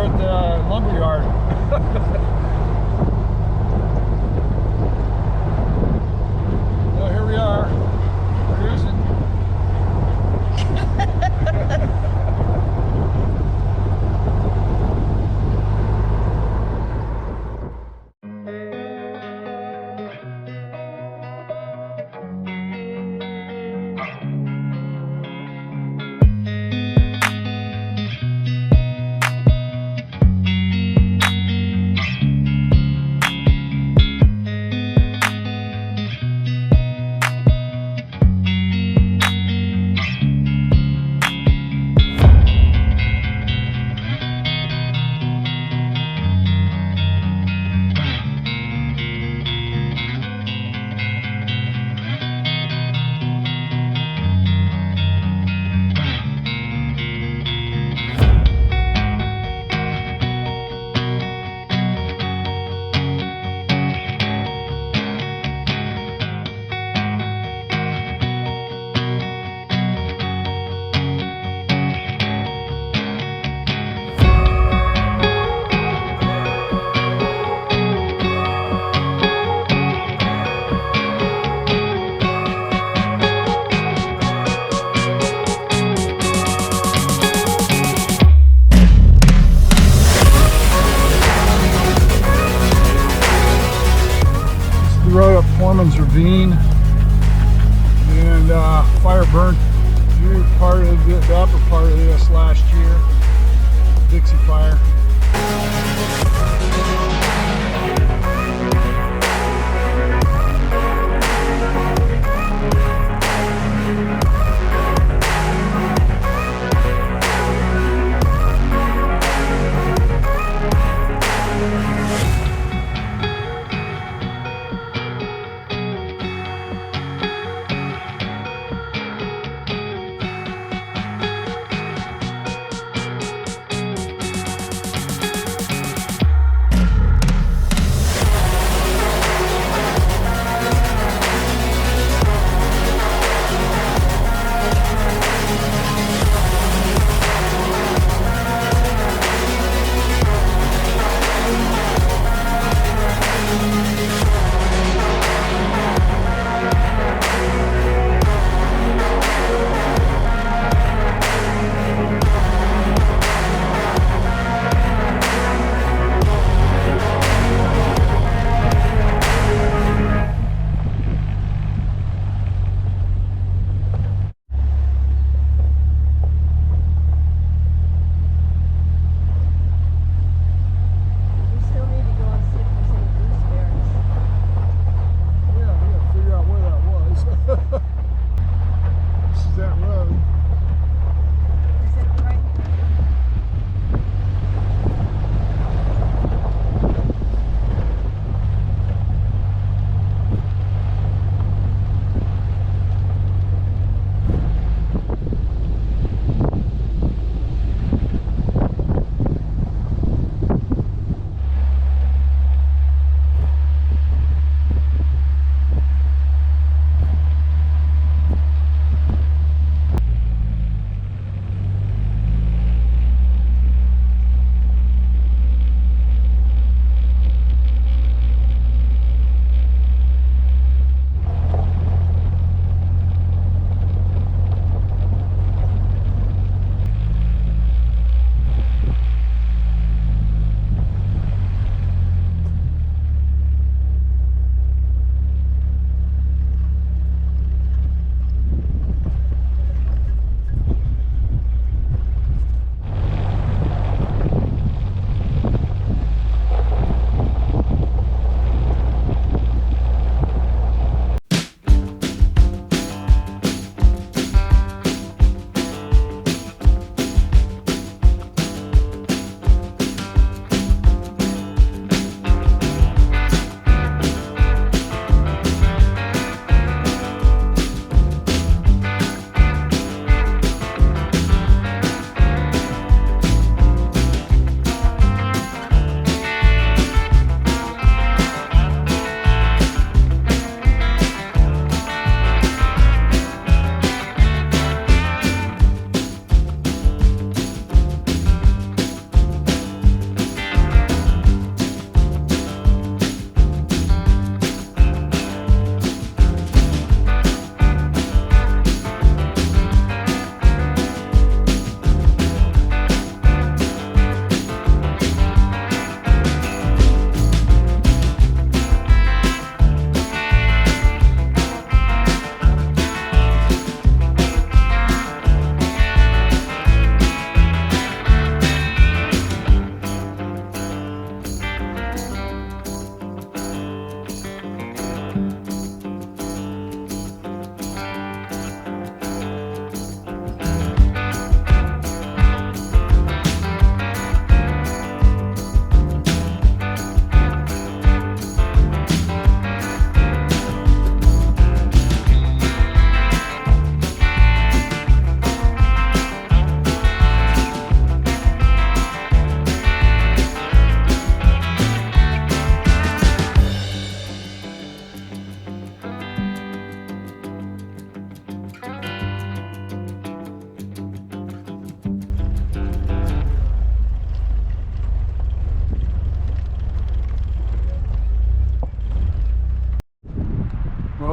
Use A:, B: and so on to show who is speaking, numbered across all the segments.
A: there at the lumber yard. Well, here we are, cruising. Road up Plumas Ravine, and fire burned through part of the upper part of this last year. Dixie Fire.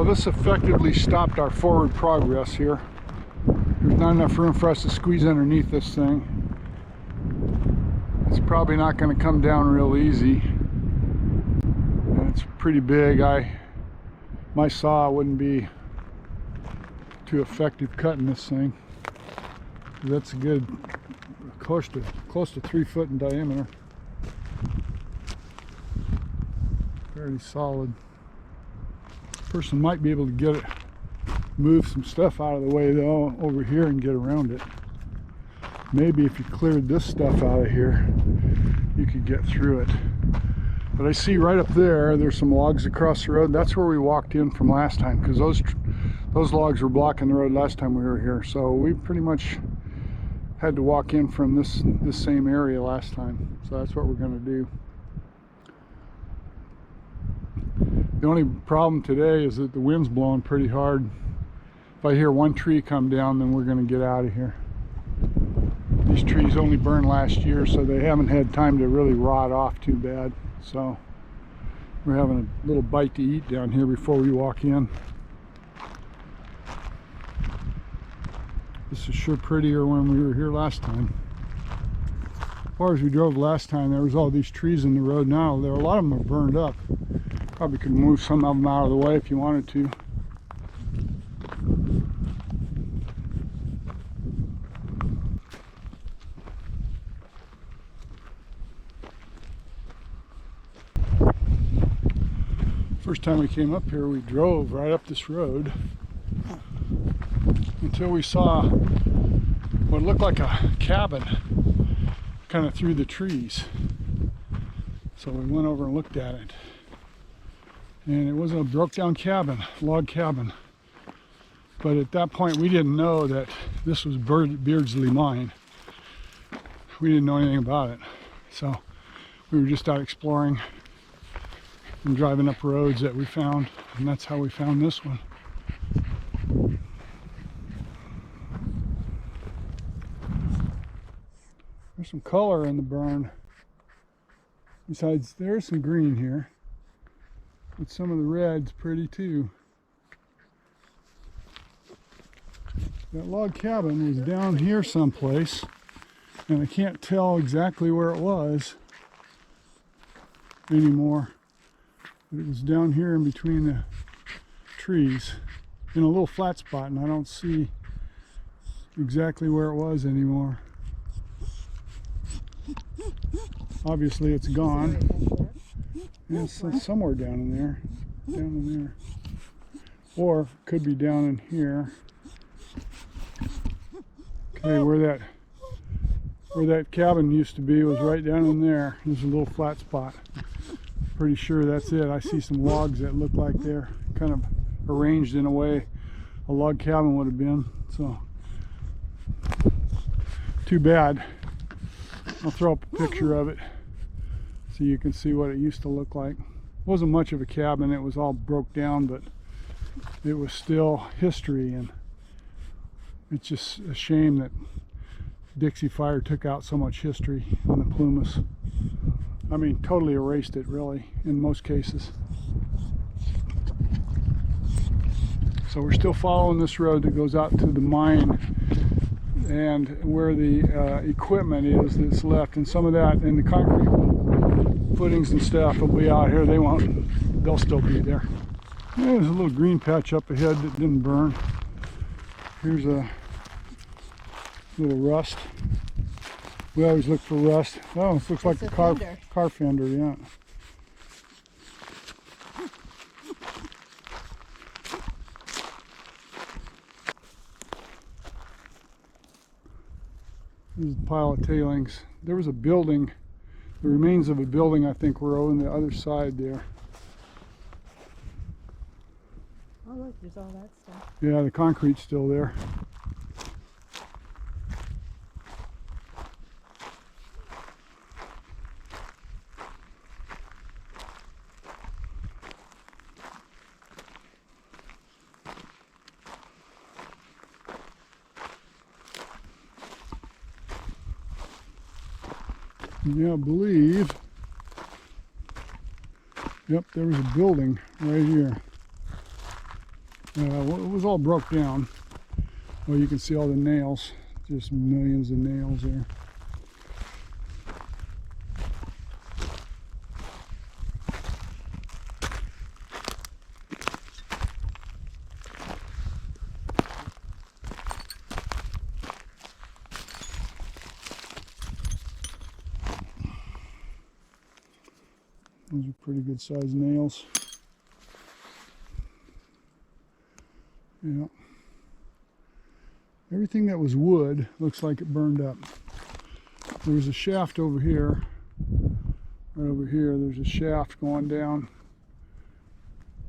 A: Well, this effectively stopped our forward progress here. There's not enough room for us to squeeze underneath this thing. It's probably not going to come down real easy. And it's pretty big. My saw wouldn't be too effective cutting this thing. That's a good close to 3 foot in diameter. Fairly solid. Person might be able to get it, move some stuff out of the way though over here and get around it. Maybe if you cleared this stuff out of here, you could get through it. But I see right up there, there's some logs across the road. That's where we walked in from last time, because those logs were blocking the road last time we were here. So we pretty much had to walk in from this same area last time. So that's what we're going to do. The only problem today is that the wind's blowing pretty hard. If I hear one tree come down, then we're going to get out of here. These trees only burned last year, so they haven't had time to really rot off too bad. So we're having a little bite to eat down here before we walk in. This is sure prettier when we were here last time. As far as we drove last time, there was all these trees in the road now. A lot of them are burned up. Probably could move some of them out of the way if you wanted to. First time we came up here, we drove right up this road until we saw what looked like a cabin kind of through the trees. So we went over and looked at it. And it was a broke down cabin, log cabin. But at that point we didn't know that this was Beardsley Mine. We didn't know anything about it. So we were just out exploring and driving up roads that we found, and that's how we found this one. There's some color in the burn. Besides, there's some green here. But some of the red's pretty too. That log cabin was down here someplace, and I can't tell exactly where it was anymore. But it was down here in between the trees in a little flat spot, and I don't see exactly where it was anymore. Obviously it's gone. It's somewhere down in there, or could be down in here. Okay, where that cabin used to be was right down in there. There's a little flat spot. Pretty sure that's it. I see some logs that look like they're kind of arranged in a way a log cabin would have been. So too bad. I'll throw up a picture of it so you can see what it used to look like. It wasn't much of a cabin, it was all broke down, but it was still history, and it's just a shame that Dixie Fire took out so much history on the Plumas. I mean, totally erased it, really, in most cases. So we're still following this road that goes out to the mine and where the equipment is that's left, and some of that and the concrete footings and stuff will be out here. They'll still be there. There's a little green patch up ahead that didn't burn. Here's a little rust. We always look for rust. Oh, this looks like a car fender, yeah. There's a pile of tailings. There was a building, the remains of a building, I think, were on the other side there.
B: Oh look, there's all that stuff.
A: Yeah, the concrete's still there. Yeah, I believe, yep, there was a building right here. Well, it was all broke down. Well, you can see all the nails, just millions of nails there. Those are pretty good sized nails. Yeah. Everything that was wood looks like it burned up. There was a shaft over here. Right over here, there's a shaft going down.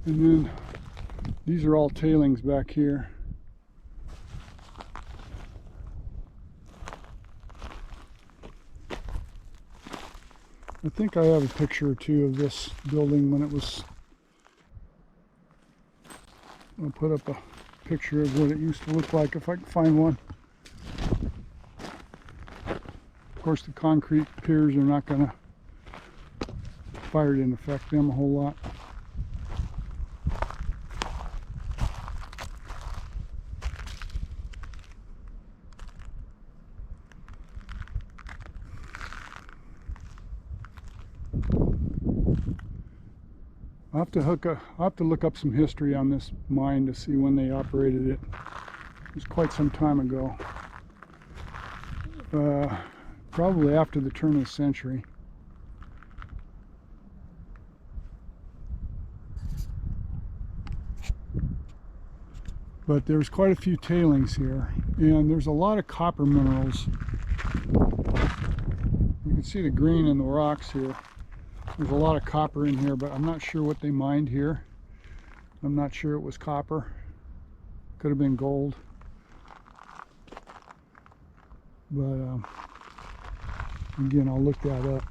A: And then these are all tailings back here. I think I have a picture or two of this building when it was. I'll put up a picture of what it used to look like if I can find one. Of course, the concrete piers are not going to, fire didn't affect them a whole lot. I'll have to look up some history on this mine to see when they operated it. It was quite some time ago. Probably after the turn of the century. But there's quite a few tailings here, and there's a lot of copper minerals. You can see the green in the rocks here. There's a lot of copper in here, but I'm not sure what they mined here. I'm not sure it was copper. Could have been gold. But again, I'll look that up.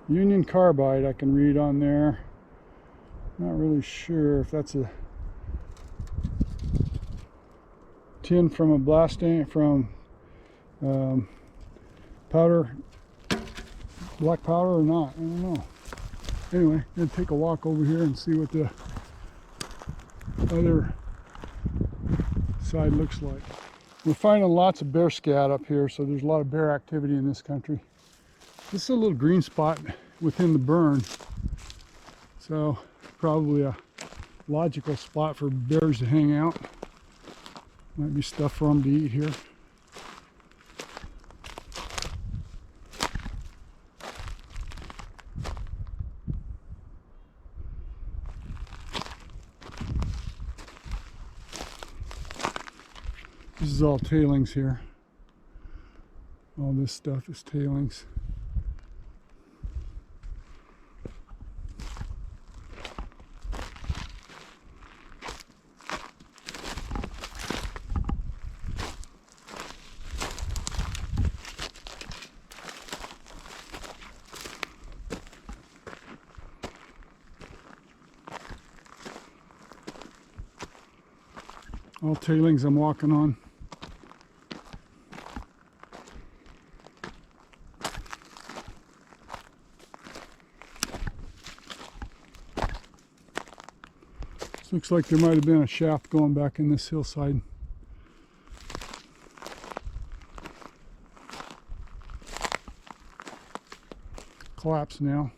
A: Union carbide I can read on there. Not really sure if that's a tin from a blasting from powder, black powder or not. I don't know. Anyway, I'm gonna take a walk over here and see what the other side looks like. We're finding lots of bear scat up here, so there's a lot of bear activity in this country. This is a little green spot within the burn, so probably a logical spot for bears to hang out. Might be stuff for them to eat here. This is all tailings here. All this stuff is tailings. All tailings I'm walking on. This looks like there might have been a shaft going back in this hillside. Collapsed now.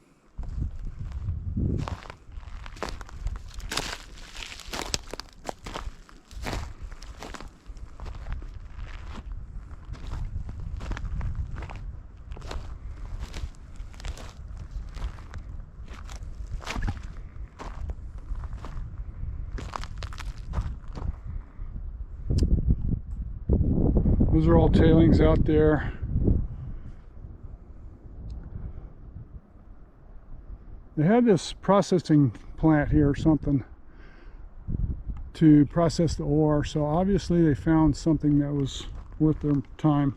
A: Those are all tailings out there. They had this processing plant here or something to process the ore, so obviously they found something that was worth their time.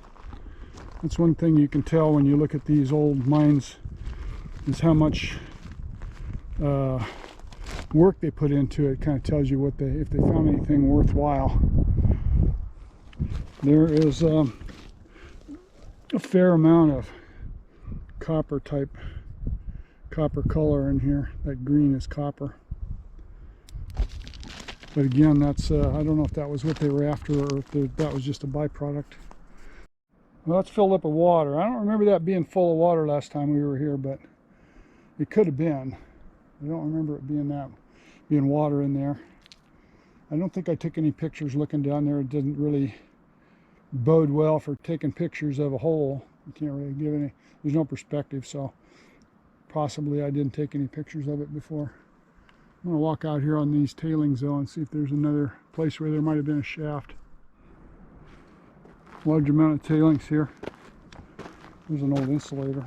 A: That's one thing you can tell when you look at these old mines, is how much work they put into it. Kind of tells you what if they found anything worthwhile. There is a fair amount of copper color in here. That green is copper. But again, that's I don't know if that was what they were after, or if that was just a byproduct. Well, it's filled up with water. I don't remember that being full of water last time we were here, but it could have been. I don't remember it being water in there. I don't think I took any pictures looking down there. It didn't really bode well for taking pictures of a hole. You can't really give any, there's no perspective, so possibly I didn't take any pictures of it before. I'm going to walk out here on these tailings though and see if there's another place where there might have been a shaft. Large amount of tailings here. There's an old insulator.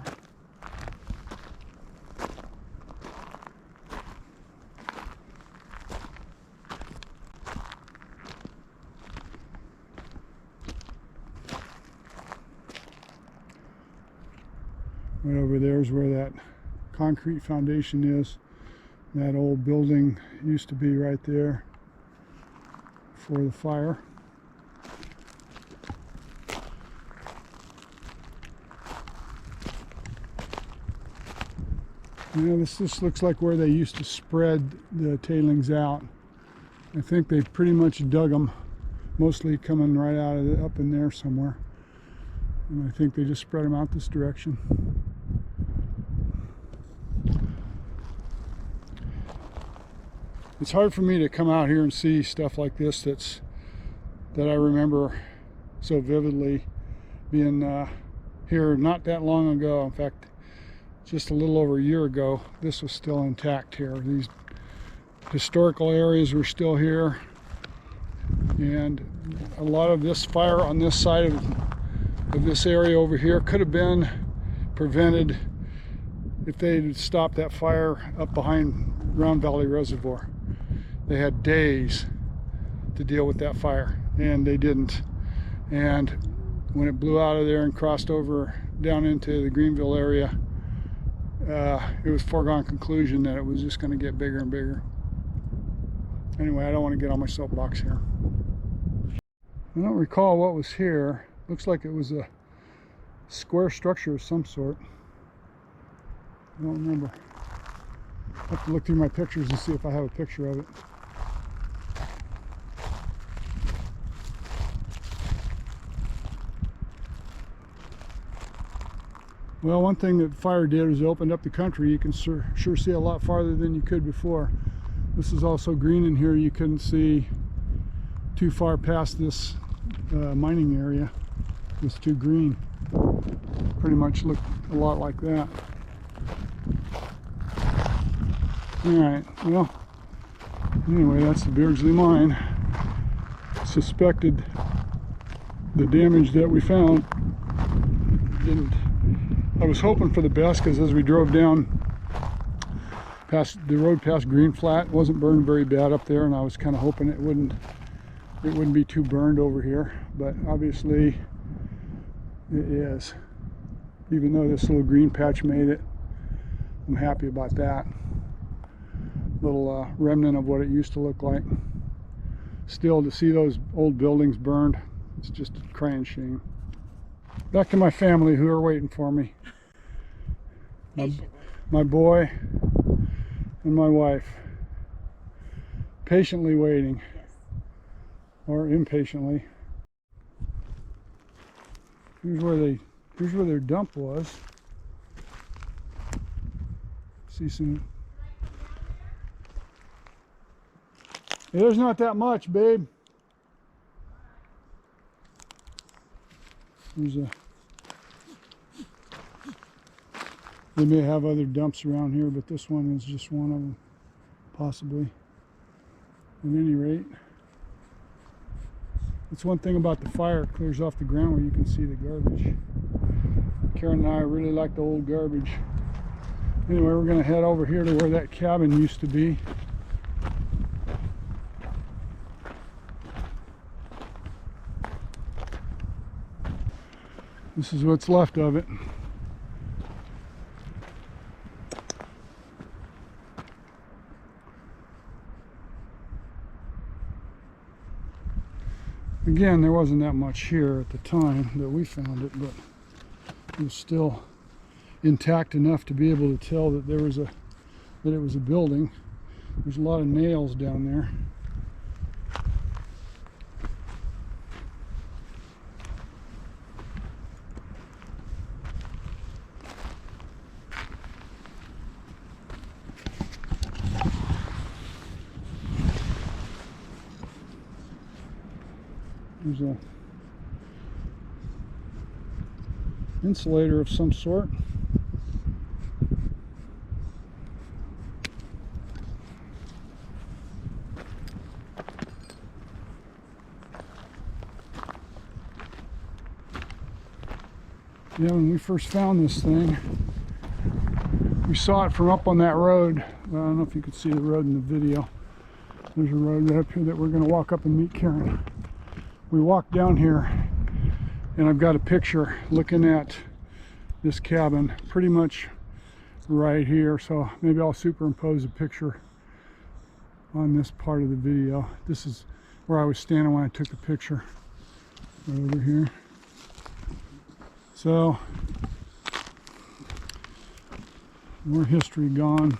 A: Right over there is where that concrete foundation is. That old building used to be right there for the fire. You know, this looks like where they used to spread the tailings out. I think they pretty much dug them, mostly coming right out of up in there somewhere. And I think they just spread them out this direction. It's hard for me to come out here and see stuff like this that I remember so vividly being here not that long ago. In fact, just a little over a year ago, this was still intact here. These historical areas were still here, and a lot of this fire on this side of this area over here could have been prevented if they had stopped that fire up behind Round Valley Reservoir. They had days to deal with that fire, and they didn't. And when it blew out of there and crossed over down into the Greenville area, it was foregone conclusion that it was just going to get bigger and bigger. Anyway, I don't want to get on my soapbox here. I don't recall what was here. Looks like it was a square structure of some sort. I don't remember. I have to look through my pictures and see if I have a picture of it. Well, one thing that fire did is it opened up the country. You can sure see a lot farther than you could before. This is also green in here. You couldn't see too far past this mining area. It was too green. Pretty much looked a lot like that. Alright, well, anyway, that's the Beardsley Mine. Suspected the damage that we found didn't. I was hoping for the best, because as we drove down past the road past Green Flat, it wasn't burned very bad up there, and I was kind of hoping it wouldn't be too burned over here, but obviously it is. Even though this little green patch made it, I'm happy about that. Little remnant of what it used to look like. Still, to see those old buildings burned, it's just a crying shame. Back to my family who are waiting for me. My boy and my wife. Patiently waiting. Or impatiently. Here's where their dump was. See some. Hey, there's not that much, babe. They may have other dumps around here, but this one is just one of them, possibly. At any rate, it's one thing about the fire, it clears off the ground where you can see the garbage. Karen and I really like the old garbage. Anyway, we're going to head over here to where that cabin used to be. This is what's left of it. Again, there wasn't that much here at the time that we found it, but it was still intact enough to be able to tell that it was a building. There's a lot of nails down there. There's a insulator of some sort. Yeah, when we first found this thing, we saw it from up on that road. Well, I don't know if you could see the road in the video. There's a road right up here that we're going to walk up and meet Karen. We walked down here, and I've got a picture looking at this cabin pretty much right here, so maybe I'll superimpose a picture on this part of the video. This is where I was standing when I took the picture, right over here. So more history gone.